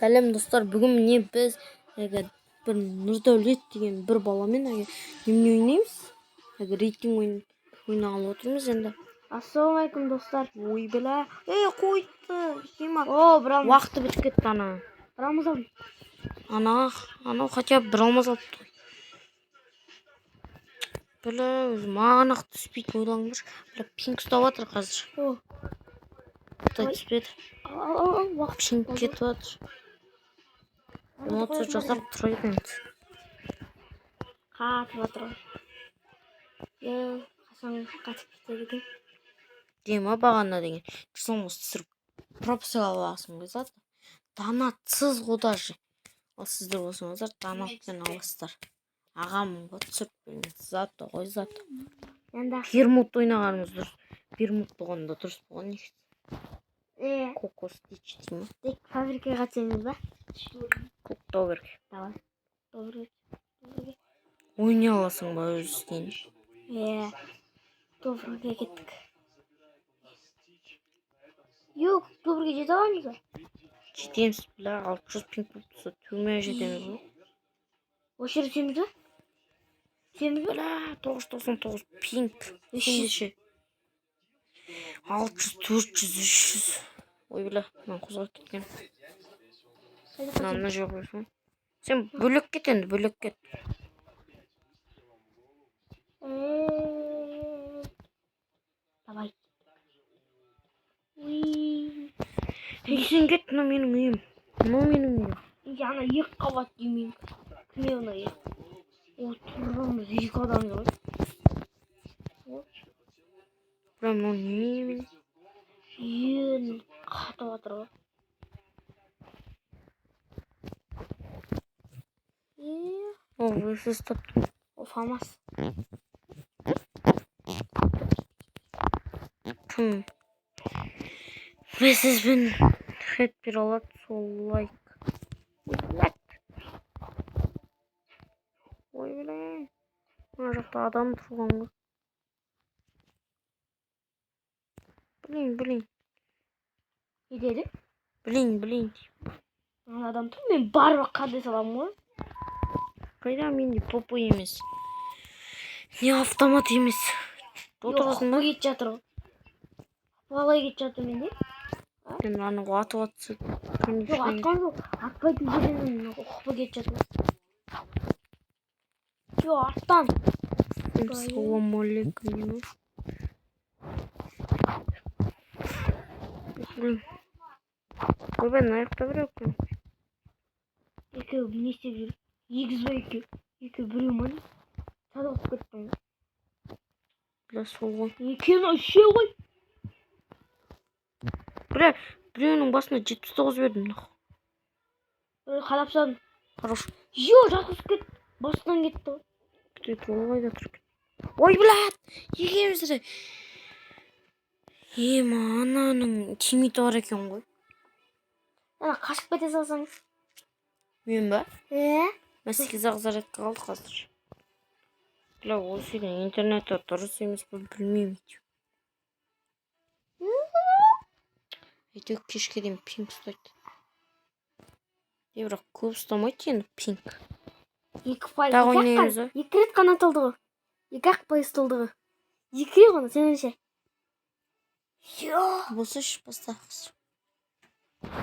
Сәлем достар, бүгін міне біз бір Нұрдәулет деген бір баламен неме ойнаймыз. Рейтинг ойнағалы отырмыз енді. Ассалаумалейкум достар. Ой біля. Қойды. Уақыты бітіп кетті ана. Bir алмаз алдым. Анау хотя бы бір алмаз алыпты. Біля, маған ақ түспейді ойлаңдаршы. Біля, пинг ұстап жатыр қазір. Түспеді. Пинг кетіп жатыр. Эмоция жасап тұрайды енді. Қатып жатыр. Қашан қатып кетеді екен. Дема бағана деген. Жасамыз түсіріп пропуск аласың ғой заты. Донатсыз ғой даже. Ал сіздер болсаңыздар донатпен аласыздар. Ағамын ғой түсіріп берген. Заты ғой заты. Пермут ойнағанымыз дұрыс. Пермут болғанда дұрыс болған екенсіз. Кокос дейші деймін. Тек фабрикаға қатысамыз ба? Коктау керек. Давай. Ойнай аласың ба өзінен? Добрыға кеттік. Yok, добрыға жете аламыз ба? Жетеміз, біля, 600 пинг болып тұрса, төмен жетеміз ғой. Осы жерде түсеміз ба? Түсеміз ба? Біля, 999 пинг. Сендеше. 600, 400, 300. Ой, біля, мен қозғап кеткен. Мына жер қойсын. Сен бөлек кет енді, бөлек кет. Давай. Сен кет, мына менің үйім. Мына менің үйім. Ана екі қабат деймін. Кіне оны ек? Отырамыз, екі адам ғой. Біля, мына немен? Ең қатып жатыр ғой. Ол өсіз таптым. О, фамас. Кім? Өсізбен хет бір алады, сол лайк. Ой, біле. Мына жақта адам тұрған ғой. Білейін. Не деді? Білейін. Ана адам тұр, мен барлық қандай саламын ғой. Қайда менде попы емес. Не автомат емес. Отырғасын ба? Жоқ, кетіп жатыр ғой. Қалай кетіп жатыр менде? Мен аны атып атсы. Жоқ, атқан жоқ. Атпайтын жерден ұқпы кетіп жатыр. Жоқ, арттан. Ассалаумалейкум. Ойбай, аяқта бір өккен. Екеуі не істеп жүр? Егіз ба екеуі? Екеуі біреу ма не? Садық ұтып кеттің. Біля, сол ғой. Екеуін үшеу ғой. Біля, біреуінің басына 79 бердім. Қалап салдым. Хорош. Жо, жатқызып кет. Басынан кетті ғой. Күтет, ол қайда тұр екен. Ой, біләт! Екеумізді. Ананың тимиті бар екен ғой. Ана қашып кете салсаңыз. Мен ба? Мәсекіз ағзаретті қалды қазір. Біля, осы үйдің интернеті дұрыс емес бұл білмеймін. Әйтеу кешке дейін пинг ұстайды. Бірақ көп ұстамайды енді пинг. 2%. Тағы ойнаймыз ба? 2 рет қана толды ғой. 2-ақ пайыз толды ғой. 2 ғана, сеніңше? Болса ш, баста қазір.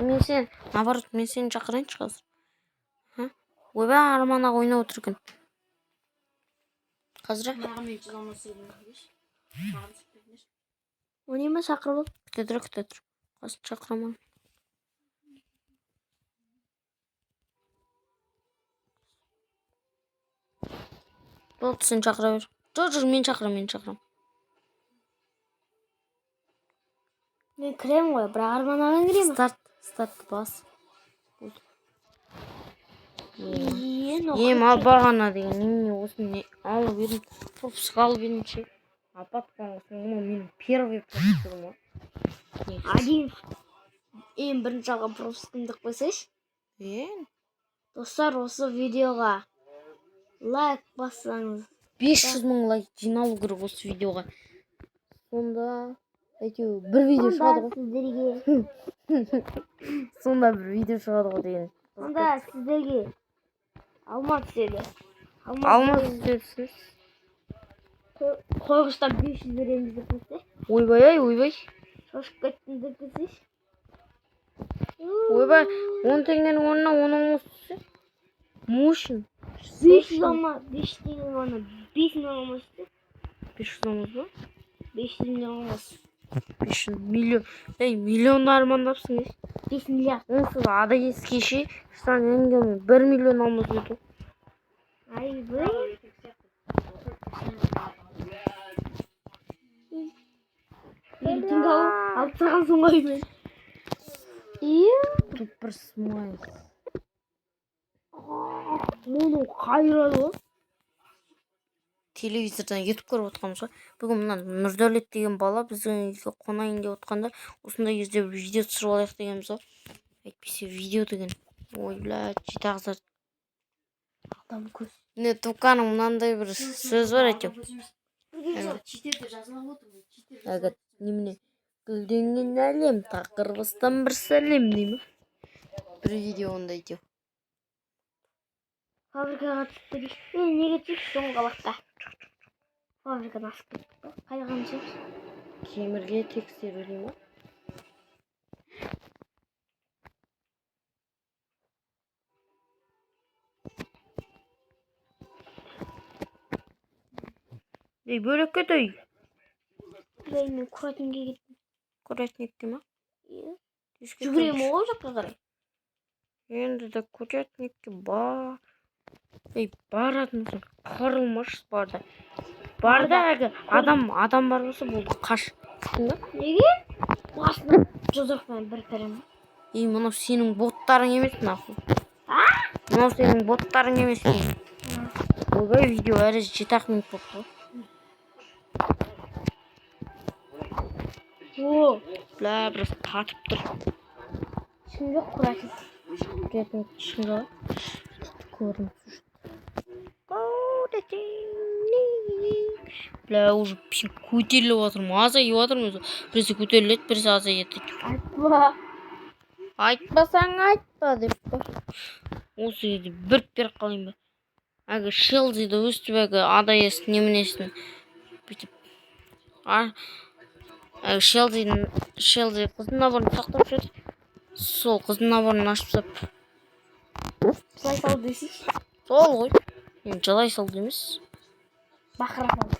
Мен сен, наоборот, мен сені шақырайыншы қазір. Ойбай, арман аға ойнап отыр екен. Қазір? Ойнайма, шақырып ал. Күте тұр. Қазір шақырамын. Болды, сен шақыра бер. Жоқ, мен шақырам. Мен кірем ғой, бірақ арман ағаң кірем. Старт бас. Ал бағана деген немене осыны алып едім. Пропуск алып едім ше. Апатқан осыны менің первый пропускым ғой. Один. Ең бірінші алған пропускымды қойсайшы. Достар, осы видеоға лайк бассаңыз. 500 мың лайк жиналу керек осы видеоға. Сонда әйтеуір бір видео шығады ғой. сіздерге Сонда бір видео шығады ғой деген. сонда сіздерге алма түседі. Алма түсесіз. Қойғыштан 500 береміз деп қойса. Ойбай. Шошып кеттім деп десеш. Ойбай, 10 теңгенің орнына 10 алмас түссе. Мушин. 500 алма, 5 теңгенің орнына 5 миллион алма түссе. 500 алмас ба? 500 миллион алмас. 500 миллион. Миллион армандапсың. 5 миллиард. Онсыз адайыз кеше штан енгенмен 1 миллион алмас еді. Ай, бұл. Теңге алып тұрған соң ғой мен. Тут бір смай. Мұны қайрады ғой. Телевизордан ютуб көріп отырғанбыз ғой. Бүгін мына Нұрдәулет деген бала біздің үйге қонайын деп отқанда осындай кезде видео түсіріп алайық дегенбіз ғой. Әйтпесе видео деген. Ой, блядь, жеті ағзар. Адам көз. Не, Туканың мынандай бір сөз бар әйтеуір. Әгіт, немене? Гүлденген әлем, тақырбастан бір сәлем деймі? Бір видео онда әйтеуір. Фабрикаға түсіп кетіп. Неге түсіп соңғы лақта? Фабрикадан асып кеттік па? Қайда қаншамыз? Кемірге тексеру дей ма? Бөлек кетей. Мен куратинге кеттім. Курятникке ма? Жүгіремін ол жаққа қарай. Енді де курятникке баратын болсаң қырылмаш барда. Барда әгі адам бар болса болды қаш. Неге? Басына жозақпен бір кірім. Мынау сенің боттарың емес нахуй. Мынау сенің боттарың емес. Ойбай видео әрі 7 минут болып қой. О, Бля, біраз қатып тұр. ішім жоқ куратин. Куратин ішінде көрініп жүр. Бля, уже көтеріліп отырмын. Азайып отырмын. Біресе көтеріледі, біресе азайып етеді. Айтпа. Айтпасаң айтпа деп қой. Осы жерде бір беріп қалайын ба. Әгі Шелдиді өстіп әгі адайыз неменесін бүйтіп. Шелди қыздың наборын сақтап жүрді. Сол қыздың наборын ашып сап. Жылай сал дейсіз? Сол ғой. Жылай сал дейміз. Бақыра сал.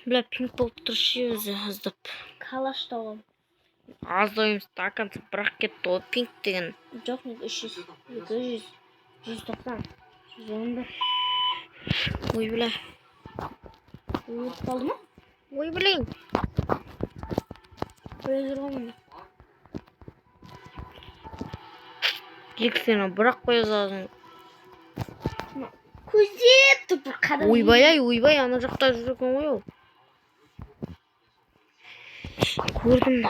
Бля, пинг болып тұршы өзі аздап. Калаш тауым. Аздайым стаканцы бірақ кетті ол пинг деген. Жоқ, 300, 200, 190, 111. Ой, бля. Өліп қалды ма? Ой, блин. Көзір ғамын. Жексені бірақ қоя салдың. Көзеп тұр қадам. Ойбай, ана жақта жүр екен ғой ол. Көрдім.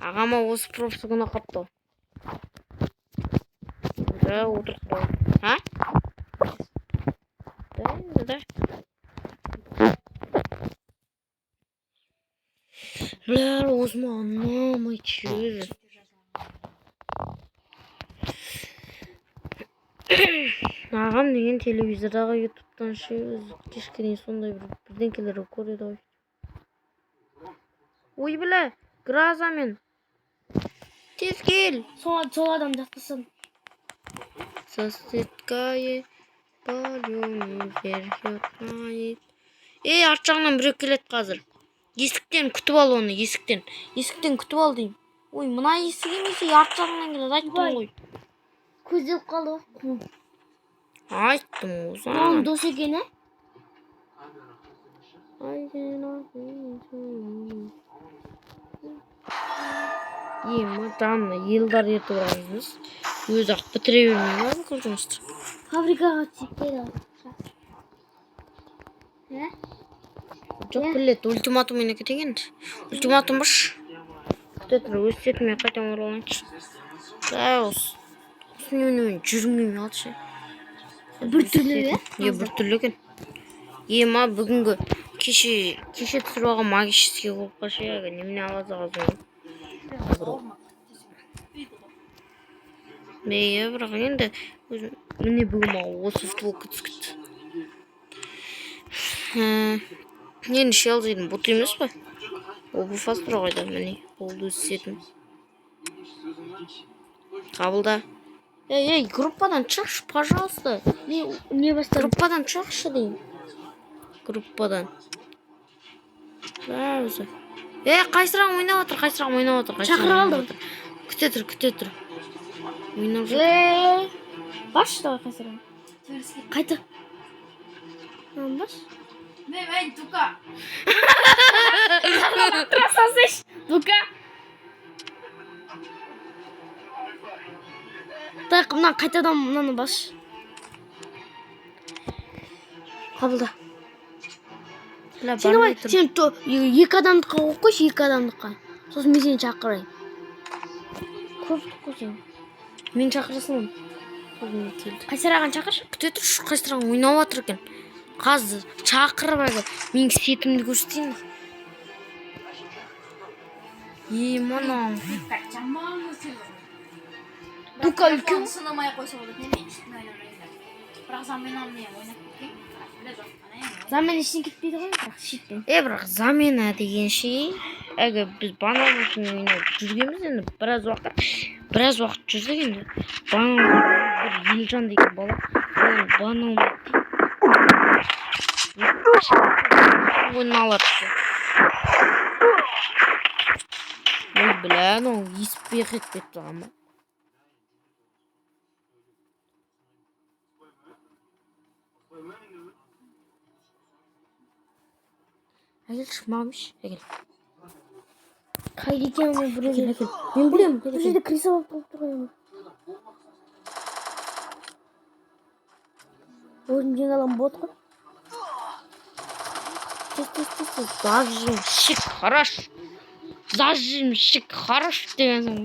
Ағама осы пропсы күні қапты. Отырып қой. Ha? Да. Бля, Осман, мамай чөз. Ағам деген телевизордағы ютубтан кешкене сондай бірдеңкелерді көреді ғой. Ой, бля, гразамен. Тез кел. Сол адам жатқызсын. Соседкае паленый верхёт. Арт жағынан біреу келеді қазір. Есіктен күтіп ал оны, есіктен. Есіктен күтіп ал деймін. Ой, мына есік емес, арт жағынан келеді, айттым ғой. Көздеп қалды ғой. Айттым осы. Оның дос екен, ә? Жанына елдар ертіп орамыз. Өзі ақ бітіре бермей ма бұл жұмысты. Фабрикаға түсіп келді. Жоқ білет, ультиматум менікі деген. Ультиматум баш. Күте тұр, өз сетіме қайтан оралайыншы. Да, осы немен жүрмейме алшы. Bir türlü de. Бір түрлі екен. Ма бүгінгі кеше түсіріп алған магический клубқа ше, немене алады қазір. Бірақ енді міне бүгін маған осы футболка түскітті. Енді Шелзидің бұт емес па? Ол бұл фастыра қойды, міне. Ол өз сетім. Қабылда. Эй, группадан шықшы, пожалуйста. Ne bastırdım? Группадан шықшы дейін. Группадан. Да, өзі. Қайсырағым ойнап отыр. Шақырып алдым. Күте тұр. Ойнап жүр. Baş da arkadaşlar. Kaydı. Tamam baş. Ne Tuka. Красавчик. Дука. Так, мына қайтадан мынаны баш. Қабылда. Сен ой, сен екі адамдыққа қойып қойшы, екі адамдыққа. Сосын мен сені шақырайын. Көптік қой сен. Мен шақырасың. Қайсараған шақыршы. Күте тұршы, Қайсараған ойнап отыр екен. Қазір шақырып әлгі менің сетімді көрсетейін. Мана. Дука үлкен. Сынамай қойса болады. Немен үстіне ойнамайындар. Бірақ замена не ойнап кеткен. Замен ішіне кетпейді ғой, бірақ шетпен. Бірақ замена деген ше, әгі біз баналысын ойнап жүргенбіз енді біраз уақыт жүрдік енді. Банал бір Елжан деген бала, ол банал ойналар ше. Ой, білән, ол еспей кетпеп тұрған ба? Әгел шымамыш, әгел. Қайда екен ол біреу. Әгел, мен білем. Бұл жерде кресло болып тұрған. Өзім жеңе алам бот қой. Зажимщик хорош деген соң.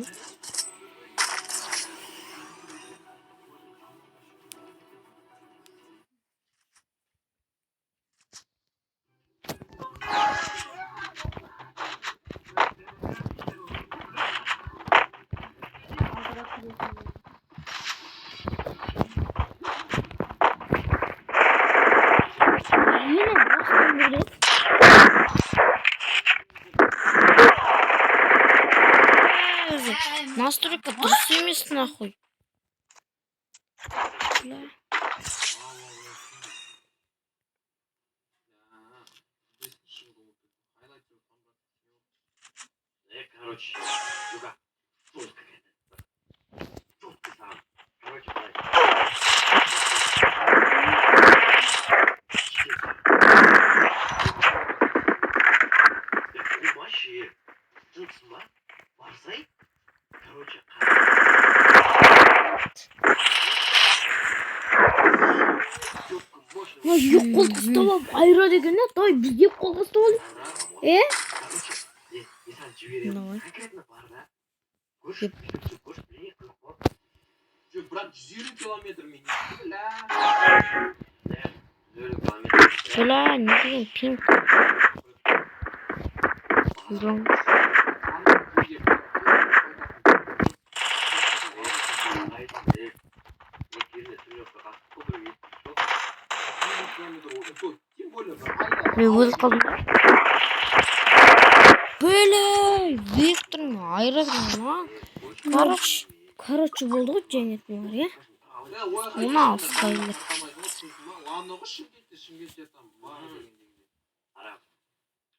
Yine baştan böyle. Настройка дұрыс емес нахуй. Короче, Юга, тут какая-то. Тут ты сам. Короче, вообще, жынсың ба? Барсай? Короче, Yok kol kıstava ayrı деген ne? Дай bizde kol kıstava. Давай. Брат, 120 километр мен. Бля, не деген пинг. Өз қалдым. Бля, Виктор'ың айырады ма? Короче болды ғой жәнеттің бар, я? Оны алысқайлы.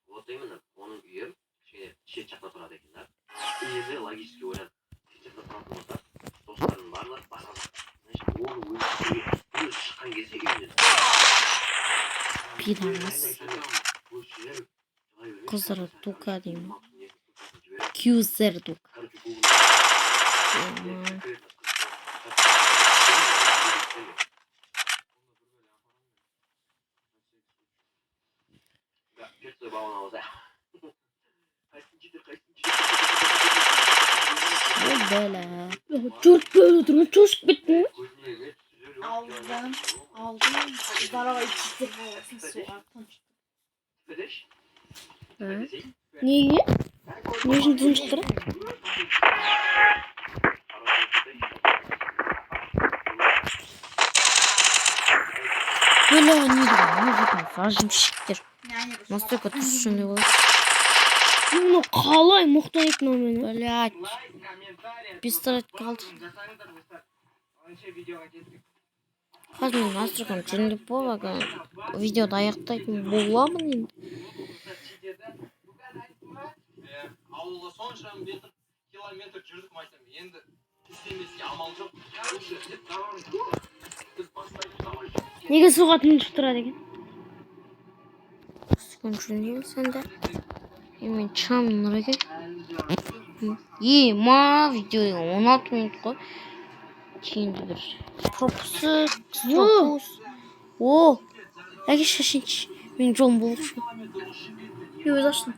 Вот именно оның үйі кішкене шет жақта тұрады екен да. Енді логически ойлап шет жақта тұратын болса достарының барлығы басқа жақта. Значит, оның өзі шыққан кезде үйінен Пидамас. Қыздары тука деймін. Кюзер тук. Böyle. Çocuk böyle duruyor. Çocuk bitti mi? Aldım. Aldım. Kızlara içtirme olsun sokaktan çıktı. Hı. Niye? Ne için dün çıktı? Böyle oynayalım. Ne zaman sarjım şiktir. Yani bu Nasıl kötüsün ne olur? Bunu kalay muhtan etmem beni. Блять. Пистолет kaldı. Қазір мен настройканы жөндеп болып видеода аяқтайтын боламын енді. Ауылға сонша километр жүрдік айтсам, енді істемеске амал жоқ. Неге суға тынышып тұрады екен? Sıkın жөндеймін сәнді. Мен шығамын нұреге. Ма видео 16 минут қой. Кейінді бір пропуск, пропуск. О, әке шашыншы. Мен жолым болушы. Өз аштың.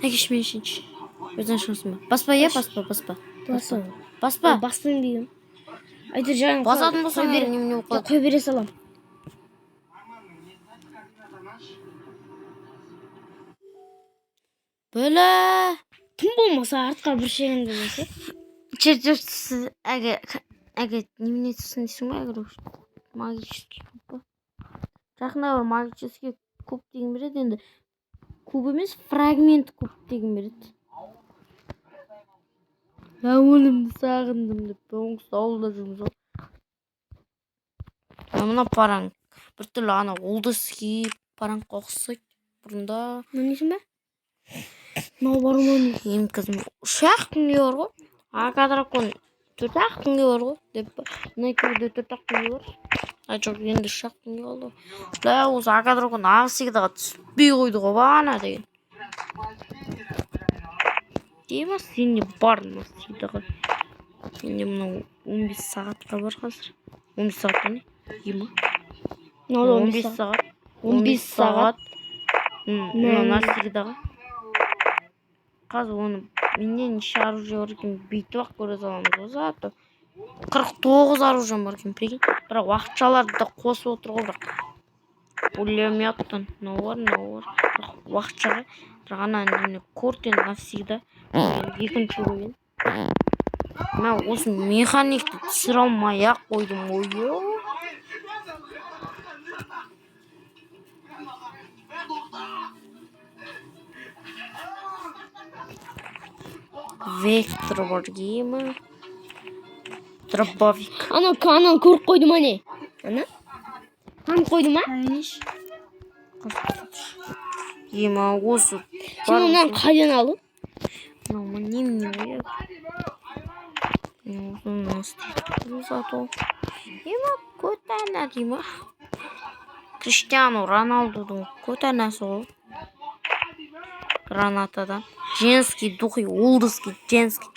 Әке мен шыншы. Өзен шансың ба? Баспа, е, баспа. Баспа. Бастың деймін. Айтыр жағын Басатын болсаң немене оқылады. қой бере салам. Бөлі. Тым болмаса артқа бір шегінді десе. Черчерсіз әге немене түсін дейсің ба? Әгер магический куб ба? Жақында бір магический куб деген береді. Енді куб емес, фрагмент куб деген береді. Ауылымды сағындым деп оңғысы ауылда жүрміз ғой. Мына параң бір түрлі ана олдыский параңға ұқсайды бұрында. Несің бе? Мал бар ма? Ең қызым 3-ақ күнге бар ғой. Акадракон 4-ақ күнге бар ғой деп па. Мына екеуде 4-ақ күнге бар. Жоқ, енді 3-ақ күнге қалды. Бля, осы акадракон ағысыгдаға түспей қойды ғой бана деген. Дейма сенде бар насыйдағы. Менде мынау 15 сағатқа бар қазір. 15 сағатта не? Дейма? 15 сағат. 15 сағат. Насыйдағы. Қазір оны менен неше оружие бар екен бүйтіп ақ көре саламыз ғой зато. 49 оружием бар екен, прикинь. Бірақ уақытшаларды да қосып отыр ғой бірақ. Пулеметтан. Мынау бар. Уақытшаға. Бірақ ана әндеміне кортен навсегда. Екінші ойын. Мен осы механикті түсіре алмай ақ қойдым ғой. Вектор бар деймі? Дробовик. Анау көріп қойды ма не? Ана? Танып қойды ма? Ема осы. Сен онан қайдан алу? Мама немене ғой? Ема көтәна дейма? Криштиану Роналдудың көтәнәсі ғой. Гранатадан. Женский духи, олдыский, женский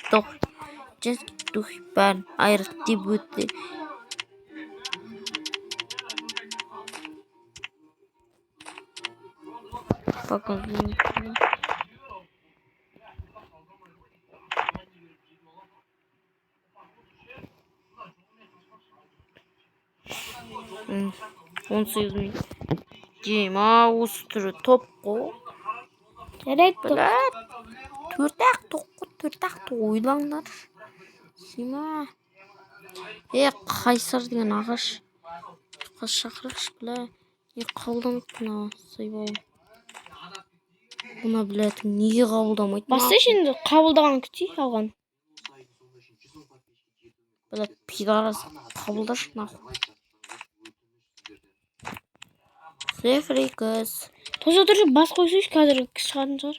духи бәрін айырып деп өтті. Показываю. Он сезон. Дима осы түрі топ қой. Жарайды. Біләт. Төрт-ақ ойлаңдар. Сима. Қайсар деген ағаш. Қыз шақырықшы, білә. Қабылдамайды бұна сайбауым. Бұна біләтің неге қабылдамайды? Бастай şimdi қабылдаған күтей алған. Біләт пидарас қабылдашы нахуй. Цифри қыз. Тоса тұршы бас қойсайшы қазір шығатын шығар.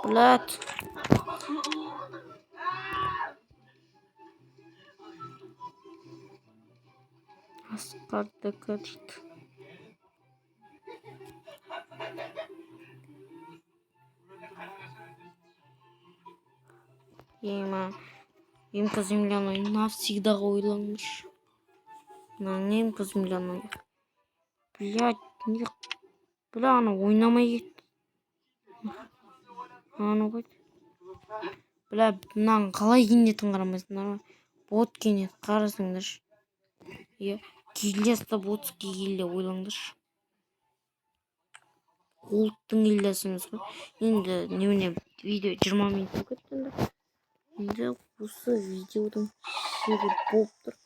Блядь. Асқардыкі дейді. Емка земляной навсегда ойланmış. На немка земляной. Блядь. Не бля ана ойнамай кетті. Ана қойды. Бля мынаның қалай киінетінін қарамайсыңдар ма? Бот киінеді қарасаңдаршы. Иә, гильдиясында ботский гильдия ойлаңдаршы. Голдтың гильдиясы емес қой. Енді немене видео 20 минут болып кетті енді. Енді осы видеоның себебі болып тұр.